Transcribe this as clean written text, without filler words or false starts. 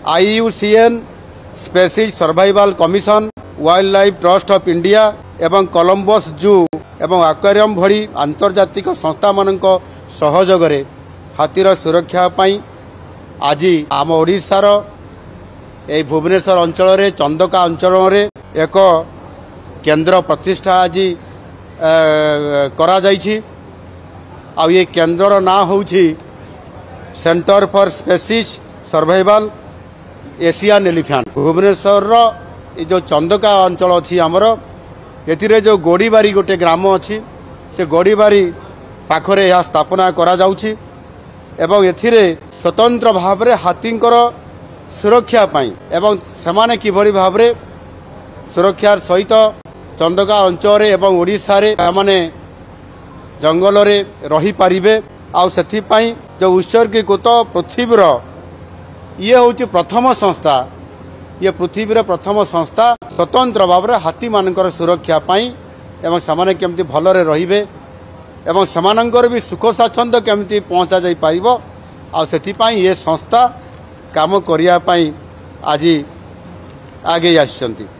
IUCN species survival commission wild life trust of India एवं Columbus जू एवं aquarium भली आंतर्जातिक संस्था मान सहयोग रे हाथीर सुरक्षा पाई आज आम ओडिशार ए भुवनेश्वर अंचल रे चंदका अंचल रे एक केंद्र प्रतिष्ठा आज करा जाइछि। आ ये केंद्र ना होछि centre for species survival Asian elephant. Bhubaneswar जो चंदका अंचल अच्छी आमर एथिरे जो गोड़ीबारी गोटे ग्राम अच्छी से गोड़ीबारी पाखरे यह स्थापना करा जाउछि एवं एथिरे स्वतंत्र भाव रे हाथींकर सुरक्षा पाई एवं सेमाने किभली भाव रे सुरक्षार सहित चंदका अंचल एवं ओडिशा रे माने जंगल रे रही पारिबे। आ सेथि पाई जो उत्सर्गीकृत पृथ्वीर ये हूँ प्रथम संस्था, ये पृथ्वीर प्रथम संस्था स्वतंत्र भाव में हाथी मानकर सुरक्षा पाई एवं समाने केमती भलरे रहिबे एवं समानंकर भी सुख स्वाच्छंद केमती पहुँचा जाई पारिबो। आ सेथि पाई ये संस्था काम करिया पाई आज आगे आछंती।